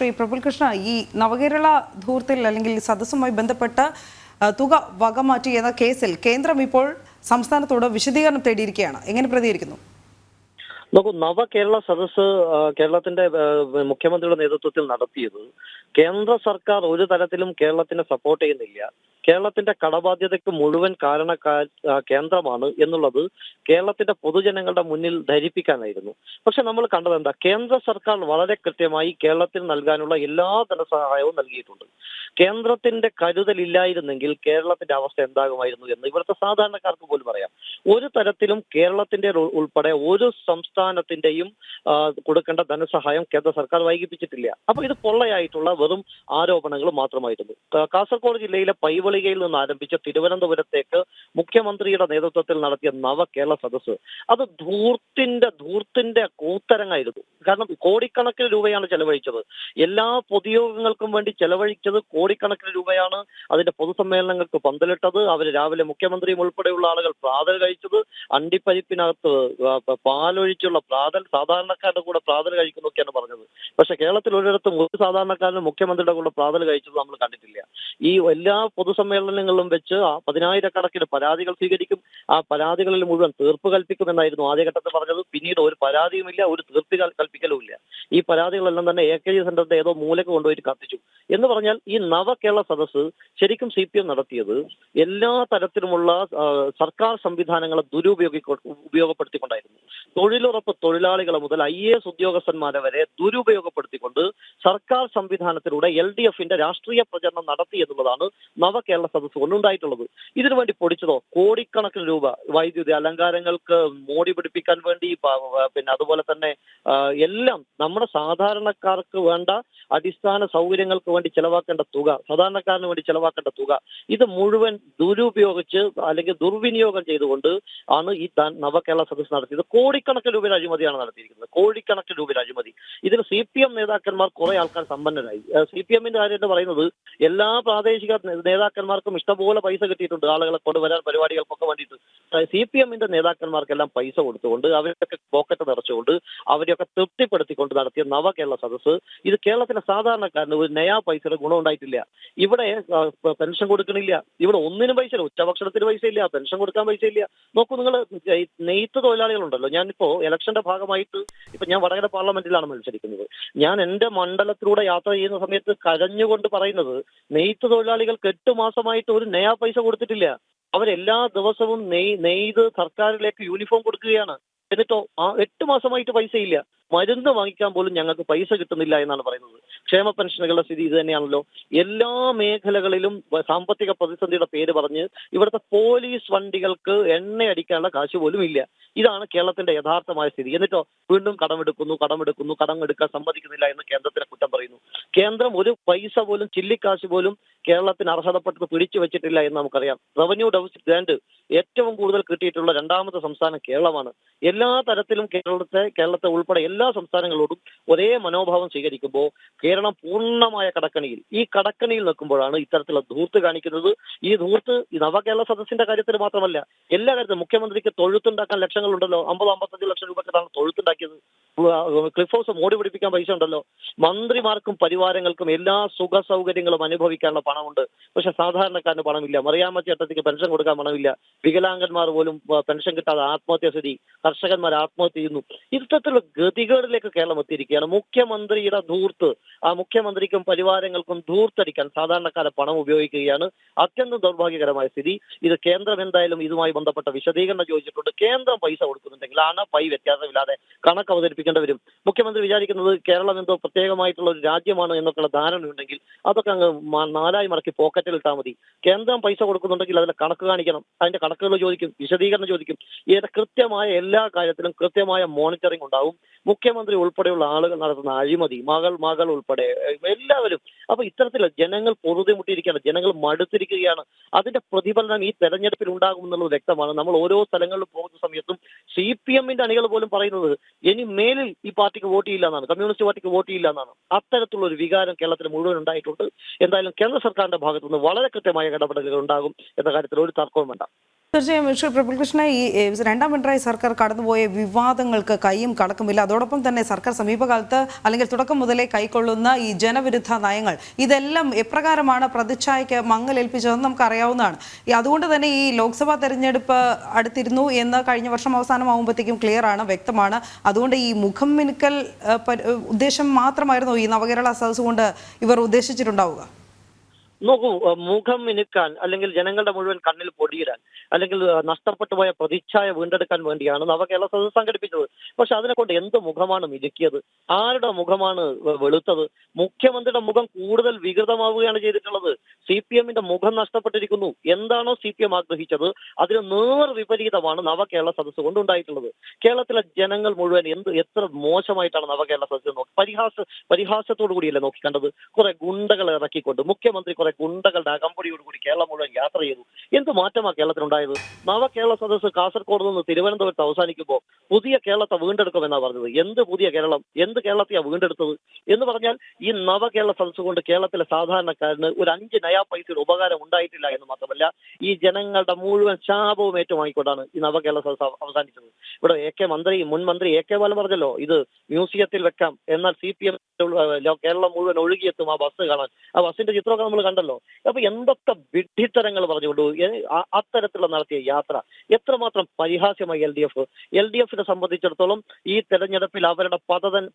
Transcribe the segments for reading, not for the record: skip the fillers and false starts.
ശ്രീ പ്രഫുൽ കൃഷ്ണ, ഈ നവകേരള ധൂർത്തിൽ അല്ലെങ്കിൽ സദസ്സുമായി ബന്ധപ്പെട്ട് തുക വകമാറ്റി എന്ന കേസിൽ കേന്ദ്രം ഇപ്പോൾ സംസ്ഥാനത്തോട് വിശദീകരണം തേടിയിരിക്കുകയാണ്. എങ്ങനെ പ്രതികരിക്കുന്നു? നോക്കൂ, നവകേരള സദസ്സ് കേരളത്തിന്റെ മുഖ്യമന്ത്രിയുടെ നേതൃത്വത്തിൽ നടത്തിയത് കേന്ദ്ര സർക്കാർ ഒരു തരത്തിലും കേരളത്തിനെ സപ്പോർട്ട് ചെയ്യുന്നില്ല, കേരളത്തിന്റെ കടബാധ്യതയ്ക്ക് മുഴുവൻ കാരണക്കാർ കേന്ദ്രമാണ് എന്നുള്ളത് കേരളത്തിന്റെ പൊതുജനങ്ങളുടെ മുന്നിൽ ധരിപ്പിക്കാനായിരുന്നു. പക്ഷെ നമ്മൾ കണ്ടത് എന്താ? കേന്ദ്ര സർക്കാർ വളരെ കൃത്യമായി കേരളത്തിന് നൽകാനുള്ള എല്ലാ ധനസഹായവും നൽകിയിട്ടുണ്ട്. കേന്ദ്രത്തിന്റെ കരുതലില്ലായിരുന്നെങ്കിൽ കേരളത്തിന്റെ അവസ്ഥ എന്താകുമായിരുന്നു എന്ന് ഇവിടുത്തെ സാധാരണക്കാർക്ക് പോലും പറയാം. ഒരു തരത്തിലും കേരളത്തിന്റെ ഉൾപ്പെടെ ഒരു സംസ്ഥാനത്തിന്റെയും കൊടുക്കേണ്ട ധനസഹായം കേന്ദ്ര സർക്കാർ വൈകിപ്പിച്ചിട്ടില്ല. അപ്പൊ ഇത് പൊള്ളയായിട്ടുള്ള വെറും ആരോപണങ്ങൾ മാത്രമായിരുന്നു. കാസർഗോഡ് ജില്ലയിലെ പൈവളികയിൽ നിന്ന് ആരംഭിച്ച തിരുവനന്തപുരത്തേക്ക് മുഖ്യമന്ത്രിയുടെ നേതൃത്വത്തിൽ നടത്തിയ നവകേരള സദസ്സ് അത് ധൂർത്തിന്റെ കൂത്തരങ്ങായിരുന്നു. കാരണം കോടിക്കണക്കിന് രൂപയാണ് ചെലവഴിച്ചത്. എല്ലാ പൊതുയോഗങ്ങൾക്കും വേണ്ടി ചെലവഴിച്ചത് കോടിക്കണക്കിന് രൂപയാണ്. അതിന്റെ പൊതുസമ്മേളനങ്ങൾക്ക് പന്തലിട്ടത്, അവര് രാവിലെ മുഖ്യമന്ത്രിയും ഉൾപ്പെടെയുള്ള ആളുകൾ പ്രാതൽ കഴിച്ചത്, അണ്ടിപ്പരിപ്പിനകത്ത് പാലൊഴിച്ചുള്ള പ്രാതൽ, സാധാരണക്കാരുടെ കൂടെ പ്രാതൽ കഴിക്കുന്നൊക്കെയാണ് പറഞ്ഞത്. പക്ഷെ കേരളത്തിൽ ഒരിടത്തും ഒരു സാധാരണക്കാരനും മുഖ്യമന്ത്രിയുടെ കൂടെ പ്രാതൽ കഴിച്ചത് നമ്മൾ കണ്ടിട്ടില്ല. ഈ എല്ലാ പൊതുസമ്മേളനങ്ങളിലും വെച്ച് 10,000-കണക്കിന് പരാതികൾ സ്വീകരിക്കും, ആ പരാതികളിൽ മുഴുവൻ തീർപ്പ് കൽപ്പിക്കുമെന്നായിരുന്നു ആദ്യഘട്ടത്തിൽ പറഞ്ഞത്. പിന്നീട് ഒരു പരാതിയുമില്ല, ഒരു തീർപ്പ് കൽപ്പിക്കലുമില്ല. ഈ പരാതികളെല്ലാം തന്നെ AKG സെന്ററിന്റെ ഏതോ മൂലക്ക് കൊണ്ടുപോയിട്ട് കത്തിച്ചു എന്ന് പറഞ്ഞാൽ ഈ നവകേരള സദസ്സ് ശരിക്കും CPM നടത്തിയത് എല്ലാ തരത്തിലുമുള്ള സർക്കാർ സംവിധാനങ്ങളെ ഉപയോഗപ്പെടുത്തിക്കൊണ്ടായിരുന്നു. തൊഴിലുറപ്പ് തൊഴിലാളികളെ മുതൽ IAS ഉദ്യോഗസ്ഥന്മാരെ വരെ ദുരുപയോഗപ്പെടുത്തിക്കൊണ്ട് സർക്കാർ സംവിധാനത്തിലൂടെ LDFന്റെ രാഷ്ട്രീയ പ്രചരണം നടത്തി എന്നുള്ളതാണ് നവകേരള സദസ്സ് കൊണ്ടുണ്ടായിട്ടുള്ളത്. ഇതിനു വേണ്ടി പൊടിച്ചതോ കോടിക്കണക്കിന് രൂപ വൈദ്യുതി അലങ്കാരങ്ങൾക്ക് മോടി പിടിപ്പിക്കാൻ വേണ്ടി, പിന്നെ അതുപോലെ തന്നെ എല്ലാം നമ്മുടെ സാധാരണക്കാർക്ക് വേണ്ട അടിസ്ഥാന സൗകര്യങ്ങൾക്ക് വേണ്ടി ചെലവാക്കേണ്ട തുക, സാധാരണക്കാരന് വേണ്ടി ചെലവാക്കേണ്ട തുക, ഇത് മുഴുവൻ ദുരുപയോഗിച്ച് അല്ലെങ്കിൽ ദുർവിനിയോഗം ചെയ്തുകൊണ്ട് ആണ് ഈ നവകേരള സദസ്സ് നടത്തിയത്. കോടിക്കണക്കിന് രൂപയുടെ അഴിമതിയാണ് നടത്തിയിരിക്കുന്നത്, കോടിക്കണക്കിന് രൂപയുടെ അഴിമതി. ഇതിൽ CPM നേതാക്കന്മാർ കുറെ ആൾക്കാർ സമ്പന്നരായി. CPMന്റെ കാര്യം എന്ന് പറയുന്നത് എല്ലാ പ്രാദേശിക നേതാക്കന്മാർക്കും ഇഷ്ടംപോലെ പൈസ കിട്ടിയിട്ടുണ്ട്, ആളുകളെ കൊണ്ടുവരാൻ പരിപാടികൾക്കൊക്കെ വേണ്ടിയിട്ട്. CPMന്റെ നേതാക്കന്മാർക്കെല്ലാം പൈസ കൊടുത്തുകൊണ്ട് അവരൊക്കെ പോക്കറ്റ് നിറച്ചുകൊണ്ട് അവരെയൊക്കെ തൃപ്തിപ്പെടുത്തിക്കൊണ്ട് നടത്തിയ നവകേരള സദസ്സ് ഇത് കേരളത്തിലെ സാധാരണക്കാരന് ഒരു നയാ പൈസയുടെ ഗുണം ഉണ്ടായിട്ടില്ല. ഇവിടെ പെൻഷൻ കൊടുക്കണില്ല, ഇവിടെ ഒന്നിനും പൈസ ഇല്ല, ഉച്ചഭക്ഷണത്തിന് പൈസ ഇല്ല, പെൻഷൻ കൊടുക്കാൻ പൈസ ഇല്ല. നോക്കൂ, നിങ്ങൾ നെയ്ത്ത് തൊഴിലാളികളുണ്ടല്ലോ, ഞാനിപ്പോ ഇലക്ഷന്റെ ഭാഗമായിട്ട് ഞാൻ വടകര പാർലമെന്റിലാണ് മത്സരിക്കുന്നത്. ഞാൻ എന്റെ മണ്ഡലത്തിലൂടെ യാത്ര ചെയ്യുന്ന സമയത്ത് കരഞ്ഞുകൊണ്ട് പറയുന്നത് നെയ്ത്ത് തൊഴിലാളികൾക്ക് 8 മാസമായിട്ട് ഒരു നയാ പൈസ കൊടുത്തിട്ടില്ല. അവരെല്ലാ ദിവസവും നെയ്ത് സർക്കാരിലേക്ക് യൂണിഫോം കൊടുക്കുകയാണ്. എന്നിട്ടോ 8 മാസമായിട്ട് പൈസയില്ല. മരുന്ന് വാങ്ങിക്കാൻ പോലും ഞങ്ങൾക്ക് പൈസ കിട്ടുന്നില്ല എന്നാണ് പറയുന്നത്. ക്ഷേമ പെൻഷനുകളുടെ സ്ഥിതി ഇത് തന്നെയാണല്ലോ. എല്ലാ മേഖലകളിലും സാമ്പത്തിക പ്രതിസന്ധിയുടെ പേര് പറഞ്ഞ് ഇവിടുത്തെ പോലീസ് വണ്ടികൾക്ക് എണ്ണ അടിക്കാനുള്ള കാശ് പോലും ഇല്ല. ഇതാണ് കേരളത്തിന്റെ യഥാർത്ഥമായ സ്ഥിതി. എന്നിട്ടോ വീണ്ടും കടം എടുക്കാൻ സമ്മതിക്കുന്നില്ല എന്ന് കേന്ദ്രത്തിനെ കുറ്റം പറയുന്നു. കേന്ദ്രം ഒരു പൈസ പോലും, ചില്ലിക്കാശ് പോലും കേരളത്തിന് അർഹതപ്പെട്ടത് പിടിച്ചു വെച്ചിട്ടില്ല എന്ന് നമുക്കറിയാം. റവന്യൂ ഡെഫിസിറ്റ് ഗ്രാന്റ് ഏറ്റവും കൂടുതൽ കിട്ടിയിട്ടുള്ള 2ാമത്തെ സംസ്ഥാനം കേരളമാണ്. എല്ലാ തരത്തിലും കേരളത്തെ ഉൾപ്പെടെ എല്ലാ സംസ്ഥാനങ്ങളോടും ഒരേ മനോഭാവം സ്വീകരിക്കുമ്പോൾ കേരളം പൂർണ്ണമായ ഈ കടക്കണിയിൽ നിൽക്കുമ്പോഴാണ് ഇത്തരത്തിലുള്ള ധൂർത്ത് കാണിക്കുന്നത്. ഈ ധൂർത്ത് നവകേരള സദസ്സിന്റെ കാര്യത്തിൽ മാത്രമല്ല, എല്ലാ കാര്യത്തിലും മുഖ്യമന്ത്രിക്ക് തൊഴുത്തുണ്ടാക്കാൻ ലക്ഷങ്ങളുണ്ടല്ലോ, 50-55 ലക്ഷം രൂപക്കാണ് തൊഴുത്തുണ്ടാക്കിയത്. ക്ലിഫ് ഹൗസ് മോടി പിടിപ്പിക്കാൻ പൈസ ഉണ്ടല്ലോ. മന്ത്രിമാർക്കും പരിവാരങ്ങൾക്കും എല്ലാ സുഖ സൗകര്യങ്ങളും അനുഭവിക്കാനുള്ള പണമുണ്ട്. പക്ഷെ സാധാരണക്കാരന് പണമില്ല. മറിയാമ്മ ചേട്ടത്തിക്ക് പെൻഷൻ കൊടുക്കാൻ പണമില്ല. വികലാംഗന്മാർ പോലും പെൻഷൻ കിട്ടാതെ ആത്മഹത്യ സ്ഥിതി, കർഷകന്മാർ ആത്മഹത്യ ചെയ്യുന്നു. ഇത്തരത്തിലുള്ള ഗതികേടിലേക്ക് കേരളം എത്തിയിരിക്കുകയാണ്. മുഖ്യമന്ത്രിയുടെ ധൂർത്ത്, ആ മുഖ്യമന്ത്രിക്കും പരിവാരങ്ങൾക്കും ധൂർത്തടിക്കാൻ സാധാരണക്കാരെ പണം ഉപയോഗിക്കുകയാണ്. അത്യന്തം ദൗർഭാഗ്യകരമായ സ്ഥിതി. ഇത് കേന്ദ്രം എന്തായാലും ഇതുമായി ബന്ധപ്പെട്ട വിശദീകരണം ചോദിച്ചിട്ടുണ്ട്. കേന്ദ്രം പൈസ കൊടുക്കുന്നുണ്ടെങ്കിൽ പൈ വ്യത്യാസമില്ലാതെ കണക്ക് അവതരിപ്പിക്കേണ്ടി വരും. മുഖ്യമന്ത്രി വിചാരിക്കുന്നത് കേരളം എന്തോ പ്രത്യേകമായിട്ടുള്ള ഒരു രാജ്യമാണ് എന്നൊക്കെയുള്ള ധാരണയുണ്ടെങ്കിൽ അതൊക്കെ അങ്ങ് 4 മടക്കി പോക്കറ്റിൽ ഇട്ടാൽ മതി. കേന്ദ്രം പൈസ കൊടുക്കുന്നുണ്ടെങ്കിൽ അതിലെ കണക്ക് കാണിക്കണം, അതിന്റെ കണക്കുകൾ ചോദിക്കും, വിശദീകരണം ചോദിക്കും. ഇതിന്റെ കൃത്യമായ എല്ലാ കാര്യത്തിലും കൃത്യമായ മോണിറ്ററിംഗ് ഉണ്ടാവും. മുഖ്യമന്ത്രി ഉൾപ്പെടെയുള്ള ആളുകൾ നടത്തുന്ന അഴിമതി, മകൾ ഉൾപ്പെടെ എല്ലാവരും. അപ്പൊ ഇത്തരത്തിൽ ജനങ്ങൾ പൊറുതിമുട്ടിയിരിക്കുകയാണ്, ജനങ്ങൾ മടുത്തിരിക്കുകയാണ്. അതിന്റെ പ്രതിഫലനം ഈ തെരഞ്ഞെടുപ്പിൽ ഉണ്ടാകുമെന്നുള്ളത് വ്യക്തമാണ്. നമ്മൾ ഓരോ സ്ഥലങ്ങളിലും പോകുന്ന സമയത്തും CPMന്റെ അണികൾ പോലും പറയുന്നത് ഇനി മേലിൽ ഈ പാർട്ടിക്ക് വോട്ട് ചെയ്യില്ല എന്നാണ്, കമ്മ്യൂണിസ്റ്റ് പാർട്ടിക്ക് വോട്ട് ചെയ്യില്ല എന്നാണ്. അത്തരത്തിലുള്ള ഒരു വികാരം കേരളത്തിൽ മുഴുവൻ ഉണ്ടായിട്ടുണ്ട്. എന്തായാലും കേന്ദ്ര സർക്കാരിന്റെ ഭാഗത്തുനിന്ന് വളരെ കൃത്യമായ ഇടപെടലുകൾ ഉണ്ടാകും എന്ന കാര്യത്തിൽ ഒരു തർക്കവും വേണ്ട. തീർച്ചയായും ശ്രീ പ്രബലകൃഷ്ണ, രണ്ടാം പിണറായി സർക്കാർ കടന്നുപോയ വിവാദങ്ങൾക്ക് കൈയും കടക്കുമില്ല. അതോടൊപ്പം തന്നെ സർക്കാർ സമീപകാലത്ത് അല്ലെങ്കിൽ തുടക്കം മുതലേ കൈക്കൊള്ളുന്ന ഈ ജനവിരുദ്ധ നയങ്ങൾ ഇതെല്ലാം എപ്രകാരമാണ് പ്രതിച്ഛായയ്ക്ക് മങ്ങലേൽപ്പിച്ചതെന്ന് നമുക്ക് അറിയാവുന്നതാണ്. അതുകൊണ്ട് തന്നെ ഈ ലോക്സഭാ തെരഞ്ഞെടുപ്പ് അടുത്തിരുന്നു എന്ന് കഴിഞ്ഞ വർഷം അവസാനമാകുമ്പോഴത്തേക്കും ക്ലിയർ ആണ്, വ്യക്തമാണ്. അതുകൊണ്ട് ഈ മുഖം മിനുക്കൽ ഉദ്ദേശം മാത്രമായിരുന്നു ഈ നവകേരള സദസ് കൊണ്ട് ഇവർ ഉദ്ദേശിച്ചിട്ടുണ്ടാവുക? നോക്കൂ, മുഖം മിനുക്കാൻ അല്ലെങ്കിൽ ജനങ്ങളുടെ മുഴുവൻ കണ്ണിൽ പൊടിയിടാൻ അല്ലെങ്കിൽ നഷ്ടപ്പെട്ടു പോയ പ്രതിച്ഛായ വീണ്ടെടുക്കാൻ വേണ്ടിയാണ് നവകേരള സദസ്സ് സംഘടിപ്പിച്ചത്. പക്ഷെ അതിനെ കൊണ്ട് എന്ത് മുഖമാണ് മിനുക്കിയത്? ആരുടെ മുഖമാണ് വെളുത്തത്? മുഖ്യമന്ത്രിയുടെ മുഖം കൂടുതൽ വികൃതമാവുകയാണ് ചെയ്തിട്ടുള്ളത്. CPM-ന്റെ മുഖം നഷ്ടപ്പെട്ടിരിക്കുന്നു. എന്താണോ CPM ആഗ്രഹിച്ചത് അതിന് നേർ വിപരീതമാണ് നവകേരള സദസ്സ് കൊണ്ടുണ്ടായിട്ടുള്ളത്. കേരളത്തിലെ ജനങ്ങൾ മുഴുവൻ എത്ര മോശമായിട്ടാണ് നവകേരള സദസ്സ് നോക്കി പരിഹാസത്തോടു കൂടിയല്ലേ നോക്കി കണ്ടത്? കുറെ ഗുണ്ടകളെ ഇറക്കിക്കൊണ്ട് മുഖ്യമന്ത്രി കുറെ ഗുണ്ടകളുടെ അകമ്പടിയോടുകൂടി കേരളം മുഴുവൻ യാത്ര ചെയ്തു. എന്ത് മാറ്റമാണ് കേരളത്തിനുണ്ടായത്? നവകേരള സദസ്സ് കാസർഗോഡ് നിന്ന് തിരുവനന്തപുരത്ത് അവസാനിക്കുമ്പോൾ പുതിയ കേരളത്തെ വീണ്ടെടുക്കുമെന്നാണ് പറഞ്ഞത്. എന്ത് പുതിയ കേരളം? എന്ത് കേരളത്തെയാണ് വീണ്ടെടുത്തത് എന്ന് പറഞ്ഞാൽ ഈ നവകേരള സദസ്സ് കൊണ്ട് കേരളത്തിലെ സാധാരണക്കാരന് ഒരു 5 നയാ പൈസയുടെ ഉപകാരം ഉണ്ടായിട്ടില്ല എന്ന് മാത്രമല്ല, ഈ ജനങ്ങളുടെ മുഴുവൻ ശാപവും ഏറ്റുവാങ്ങിക്കൊണ്ടാണ് ഈ നവകേരള സദസ്സ് അവസാനിച്ചത്. ഇവിടെ മുൻ മന്ത്രി AK ബാലൻ പറഞ്ഞല്ലോ, ഇത് മ്യൂസിയത്തിൽ വെക്കാം, എന്നാൽ CPM കേരളം മുഴുവൻ ഒഴുകിയെത്തും ആ ബസ് കാണാൻ. ആ ബസ്സിന്റെ ചിത്രമൊക്കെ നമ്മൾ കണ്ടല്ലോ. അപ്പൊ എന്തൊക്കെ വിഡ്ഢിത്തരങ്ങൾ പറഞ്ഞുകൊണ്ട് അത്തരത്തിലുള്ള നടത്തിയ യാത്ര എത്രമാത്രം പരിഹാസ്യമായി LDF-നെ സംബന്ധിച്ചിടത്തോളം ഈ തെരഞ്ഞെടുപ്പിൽ അവരുടെ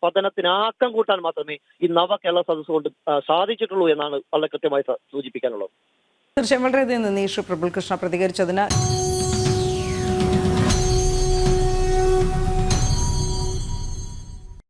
പതനത്തിന് ആക്കം കൂട്ടാൻ മാത്രമേ ഈ നവകേരള സദസ്സ് കൊണ്ട് സാധിച്ചിട്ടുള്ളൂ എന്നാണ് വളരെ കൃത്യമായി സൂചിപ്പിക്കാനുള്ളത്. തീർച്ചയായും വളരെയധികം നന്ദി ശ്രീ പ്രബലകൃഷ്ണ പ്രതികരിച്ചതിന്.